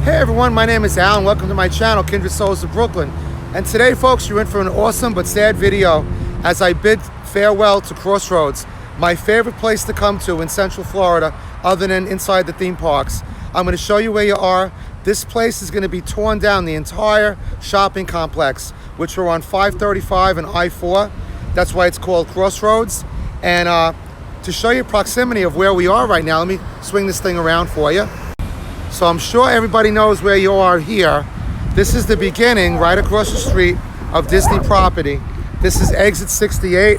Hey everyone, my name is Al and welcome to my channel, Kindred Souls of Brooklyn. And today, folks, you're in for an awesome but sad video as I bid farewell to Crossroads, my favorite place to come to in Central Florida other than inside the theme parks. I'm going to show you where you are. This place is going to be torn down, the entire shopping complex, which are on 535 and I-4. That's why it's called Crossroads. And to show you proximity of where we are right now, let me swing this thing around for you. So I'm sure everybody knows where you are here. This is the beginning, right across the street, of Disney property. This is exit 68,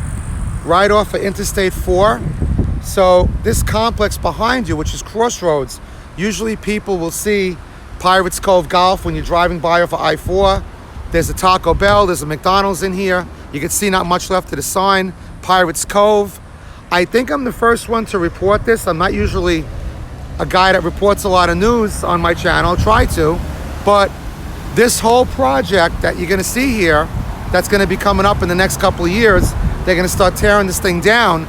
right off of Interstate 4. So this complex behind you, which is Crossroads, usually people will see Pirates Cove Golf when you're driving by off of I-4. There's a Taco Bell, there's a McDonald's in here. You can see not much left of the sign, Pirates Cove. I think I'm the first one to report this. I'm not usually a guy that reports a lot of news on my channel, try to, but this whole project that you're gonna see here, that's gonna be coming up in the next couple of years, they're gonna start tearing this thing down,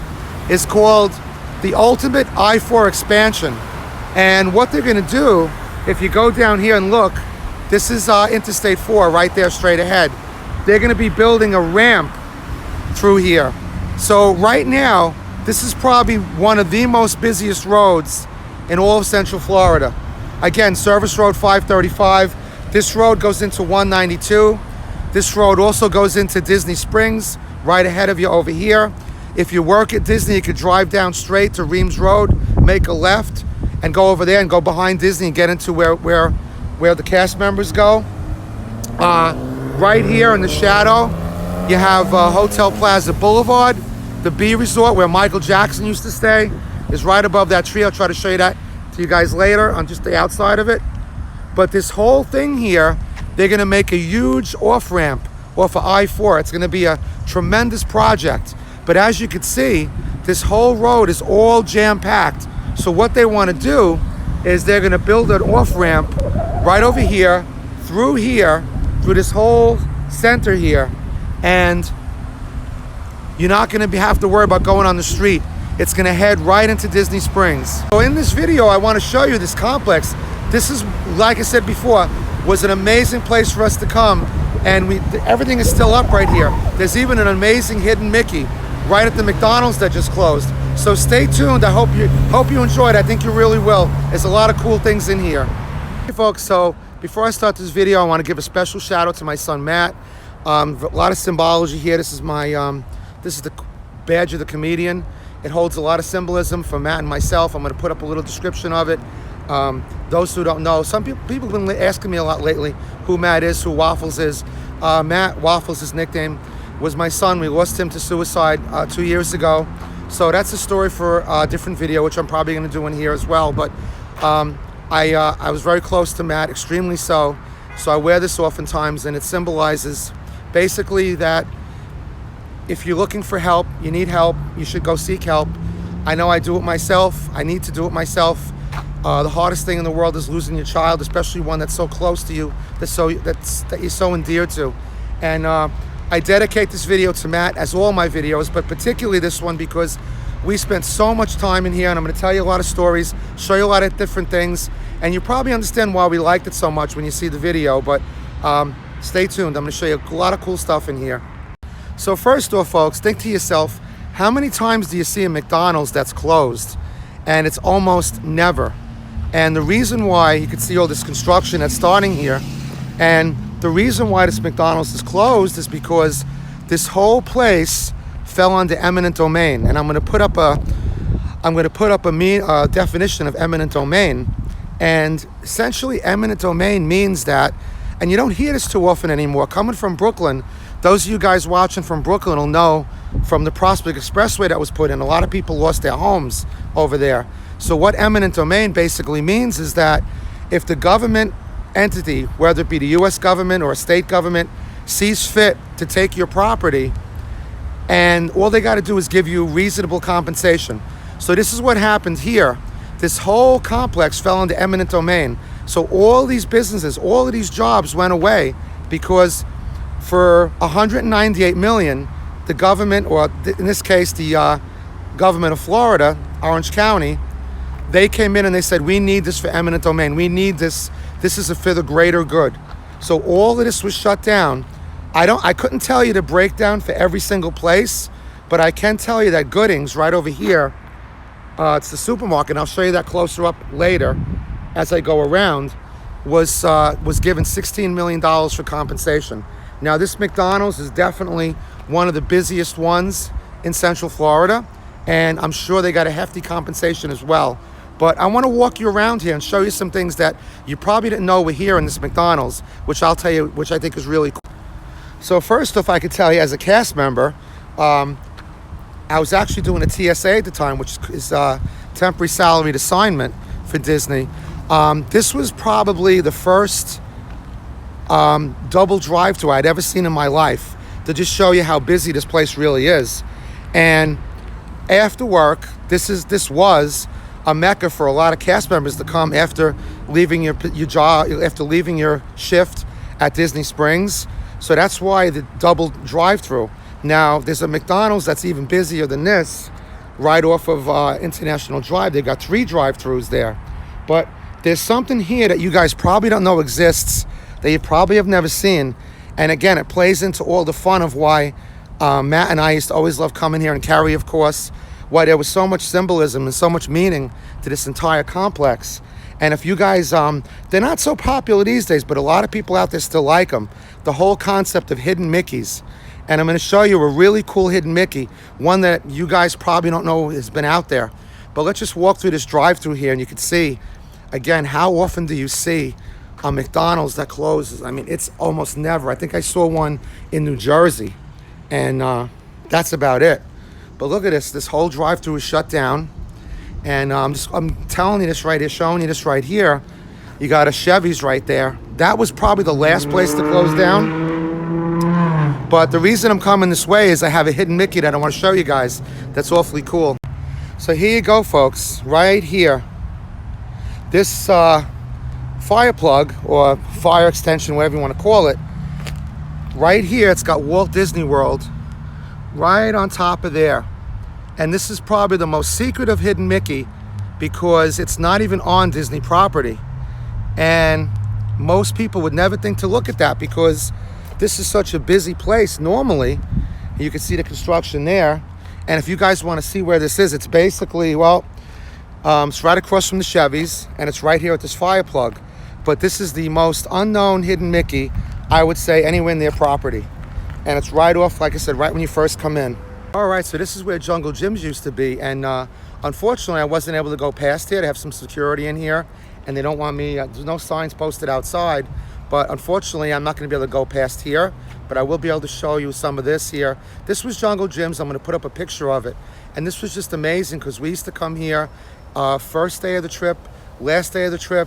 is called the Ultimate I-4 Expansion. And what they're gonna do, if you go down here and look, this is Interstate 4 right there straight ahead. They're gonna be building a ramp through here. So right now, this is probably one of the most busiest roads in all of Central Florida. Again, Service Road 535. This road goes into 192. This road also goes into Disney Springs, right ahead of you over here. If you work at Disney, you could drive down straight to Reams Road, make a left, and go over there and go behind Disney and get into where the cast members go. Right here in the shadow, you have Hotel Plaza Boulevard. The B Resort, where Michael Jackson used to stay, is right above that tree. I'll try to show you that to you guys later on just the outside of it. But this whole thing here, they're gonna make a huge off-ramp off of I-4. It's gonna be a tremendous project. But as you can see, this whole road is all jam-packed. So what they wanna do is they're gonna build an off-ramp right over here, through this whole center here. And you're not gonna have to worry about going on the street. It's gonna head right into Disney Springs. So in this video, I wanna show you this complex. This is, like I said before, was an amazing place for us to come. And everything is still up right here. There's even an amazing hidden Mickey right at the McDonald's that just closed. So stay tuned. I hope you enjoyed. I think you really will. There's a lot of cool things in here. Hey folks, so before I start this video, I wanna give a special shout out to my son, Matt. A lot of symbology here. This is this is the badge of the comedian. It holds a lot of symbolism for Matt and myself. I'm going to put up a little description of it. Those who don't know, some people have been asking me a lot lately who Matt is, who Waffles is. Matt, Waffles, his nickname, was my son. We lost him to suicide 2 years ago. So that's a story for a different video, which I'm probably going to do in here as well. But I was very close to Matt, extremely so. So I wear this oftentimes, and it symbolizes basically that if you're looking for help, you need help, you should go seek help. I know I do it myself. I need to do it myself. The hardest thing in the world is losing your child, especially one that's so close to you, that you're so endeared to. And I dedicate this video to Matt, as all my videos, but particularly this one because we spent so much time in here, and I'm going to tell you a lot of stories, show you a lot of different things, and you probably understand why we liked it so much when you see the video. But stay tuned. I'm going to show you a lot of cool stuff in here. So first off, folks, think to yourself, how many times do you see a McDonald's that's closed? And it's almost never. And the reason why, you can see all this construction that's starting here, and the reason why this McDonald's is closed is because this whole place fell under eminent domain. And I'm going to put up a definition of eminent domain. And essentially, eminent domain means that, and you don't hear this too often anymore, coming from Brooklyn. Those of you guys watching from Brooklyn will know from the Prospect Expressway that was put in, a lot of people lost their homes over there. So what eminent domain basically means is that if the government entity, whether it be the US government or a state government, sees fit to take your property, and all they got to do is give you reasonable compensation. So this is what happened here. This whole complex fell into eminent domain. So all these businesses, all of these jobs went away because for $198 million, the government, or in this case, the government of Florida, Orange County, they came in and they said, we need this for eminent domain. We need this This is for the greater good. So all of this was shut down. I couldn't tell you the breakdown for every single place, but I can tell you that Goodings right over here, it's the supermarket, and I'll show you that closer up later as I go around, was given $16 million for compensation. Now this McDonald's is definitely one of the busiest ones in Central Florida, and I'm sure they got a hefty compensation as well. But I want to walk you around here and show you some things that you probably didn't know were here in this McDonald's, which I'll tell you, which I think is really cool. So first, if I could tell you, as a cast member, I was actually doing a TSA at the time, which is a temporary salaried assignment for Disney. This was probably the first double drive-thru I'd ever seen in my life, to just show you how busy this place really is. And after work, this was a mecca for a lot of cast members to come after leaving your job, after leaving your shift at Disney Springs. So that's why the double drive-thru. Now there's a McDonald's that's even busier than this, right off of International Drive. They got 3 drive-thrus there. But there's something here that you guys probably don't know exists, that you probably have never seen. And again, it plays into all the fun of why Matt and I used to always love coming here, and Carrie, of course, why there was so much symbolism and so much meaning to this entire complex. And if you guys, they're not so popular these days, but a lot of people out there still like them. The whole concept of hidden Mickeys. And I'm going to show you a really cool hidden Mickey, one that you guys probably don't know has been out there. But let's just walk through this drive-thru here, and you can see, again, how often do you see a McDonald's that closes? I mean, it's almost never. I think I saw one in New Jersey, and that's about it. But look at this whole drive-thru is shut down. And I'm telling you this right here, showing you this right here. You got a Chevy's right there. That was probably the last place to close down. But the reason I'm coming this way is I have a hidden Mickey that I want to show you guys. That's awfully cool. So here you go, folks, right here. This fire plug, or fire extension, whatever you want to call it, right here, it's got Walt Disney World right on top of there. And this is probably the most secretive hidden Mickey, because it's not even on Disney property. And most people would never think to look at that, because this is such a busy place normally. You can see the construction there. And if you guys want to see where this is, it's basically, well, it's right across from the Chevys, and it's right here at this fire plug. But this is the most unknown hidden Mickey, I would say, anywhere in their property. And it's right off, like I said, right when you first come in. All right, so this is where Jungle Gyms used to be, and unfortunately I wasn't able to go past here. They have some security in here, and they don't want me, there's no signs posted outside, but unfortunately I'm not going to be able to go past here, but I will be able to show you some of this here. This was Jungle Gyms. I'm going to put up a picture of it, and this was just amazing, because we used to come here first day of the trip, last day of the trip.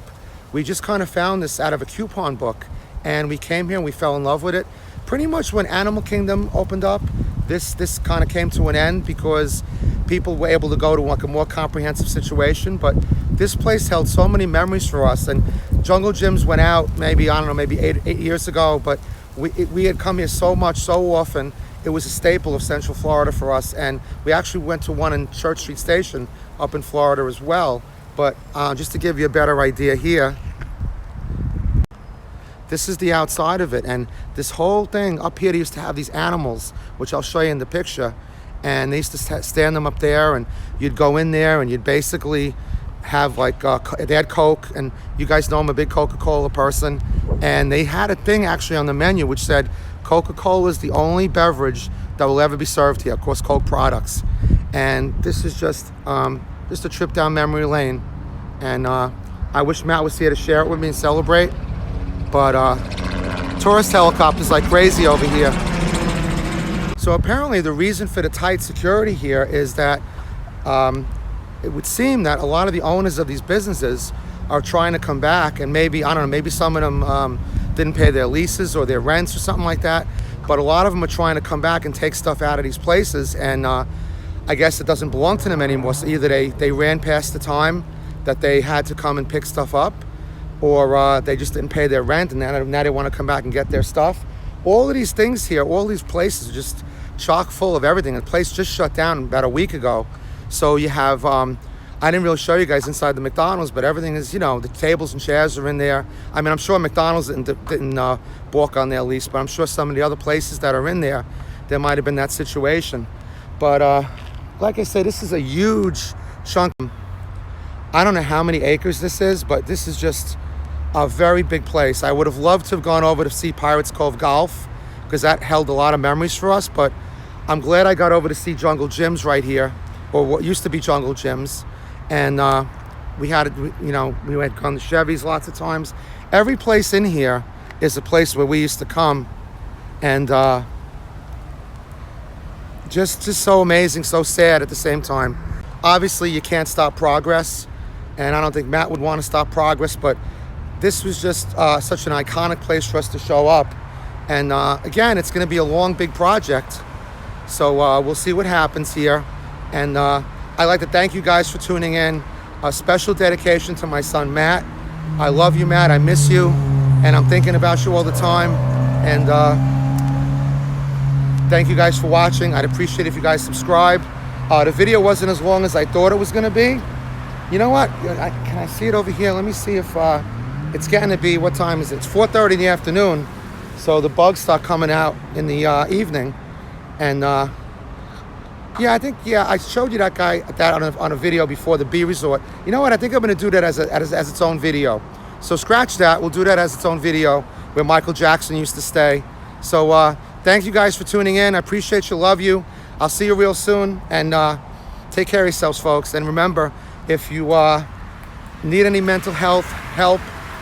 We just kind of found this out of a coupon book, and we came here and we fell in love with it. Pretty much when Animal Kingdom opened up, this kind of came to an end, because people were able to go to like a more comprehensive situation. But this place held so many memories for us, and Jungle Gyms went out maybe, I don't know, maybe eight years ago, but we had come here so much, so often. It was a staple of Central Florida for us, and we actually went to one in Church Street Station up in Florida as well. But just to give you a better idea here, this is the outside of it, and this whole thing up here, they used to have these animals, which I'll show you in the picture, and they used to stand them up there, and you'd go in there and you'd basically have like, they had Coke, and you guys know I'm a big Coca-Cola person, and they had a thing actually on the menu which said Coca-Cola is the only beverage that will ever be served here, of course Coke products. And this is just a trip down memory lane, and I wish Matt was here to share it with me and celebrate. But tourist helicopters like crazy over here. So apparently the reason for the tight security here is that it would seem that a lot of the owners of these businesses are trying to come back, and maybe, I don't know, maybe some of them didn't pay their leases or their rents or something like that, but a lot of them are trying to come back and take stuff out of these places, and I guess it doesn't belong to them anymore. So either they ran past the time that they had to come and pick stuff up, or they just didn't pay their rent, and now they want to come back and get their stuff. All of these things here, all these places are just chock full of everything. The place just shut down about a week ago. So you have I didn't really show you guys inside the McDonald's, but everything is, you know, the tables and chairs are in there. I mean, I'm sure McDonald's didn't balk on their lease, but I'm sure some of the other places that are in there might have been that situation. But like I said, this is a huge chunk. I don't know how many acres this is, but this is just a very big place. I would have loved to have gone over to see Pirates Cove Golf, because that held a lot of memories for us, but I'm glad I got over to see Jungle Jim's right here, or what used to be Jungle Jim's. And we had gone to Chevy's lots of times. Every place in here is a place where we used to come, and just so amazing, so sad at the same time. Obviously, you can't stop progress, and I don't think Matt would want to stop progress, but this was just such an iconic place for us to show up. And again, it's going to be a long, big project, so we'll see what happens here. And I'd like to thank you guys for tuning in. A special dedication to my son, Matt. I love you, Matt. I miss you, and I'm thinking about you all the time. And thank you guys for watching. I'd appreciate if you guys subscribe. The video wasn't as long as I thought it was going to be. You know what? Can I see it over here? Let me see if it's getting to be, what time is it? It's 4:30 in the afternoon, so the bugs start coming out in the evening. And yeah, I showed you that on a video before, the B Resort. You know what? I think I'm going to do that as its own video. So scratch that. We'll do that as its own video, where Michael Jackson used to stay. So thank you guys for tuning in. I appreciate you. Love you. I'll see you real soon. And take care of yourselves, folks. And remember, if you need any mental health help,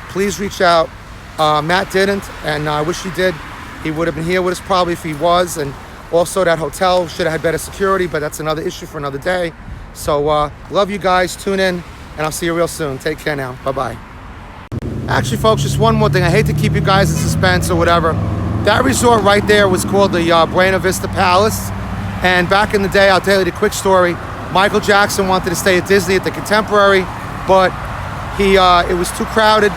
please reach out. Matt didn't, and I wish he did. He would have been here with us probably if he was. And also, that hotel should have had better security, but that's another issue for another day. So love you guys. Tune in, and I'll see you real soon. Take care now. Bye-bye. Actually, folks, just one more thing. I hate to keep you guys in suspense or whatever. That resort right there was called the Buena Vista Palace. And back in the day, I'll tell you the quick story. Michael Jackson wanted to stay at Disney at the Contemporary, but it was too crowded.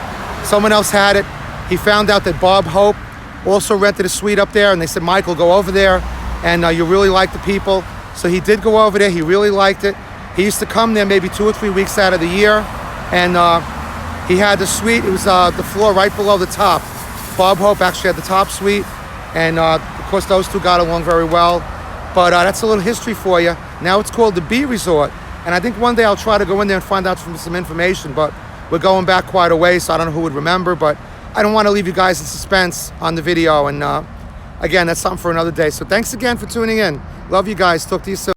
Someone else had it. He found out that Bob Hope also rented a suite up there, and they said, Michael, go over there, and you really like the people. So he did go over there. He really liked it. He used to come there maybe 2 or 3 weeks out of the year, and he had the suite. It was the floor right below the top. Bob Hope actually had the top suite, and of course those two got along very well. But that's a little history for you. Now it's called the B Resort, and I think one day I'll try to go in there and find out some information, but we're going back quite a way, so I don't know who would remember, but I don't want to leave you guys in suspense on the video. And again, that's something for another day. So thanks again for tuning in. Love you guys. Talk to you soon.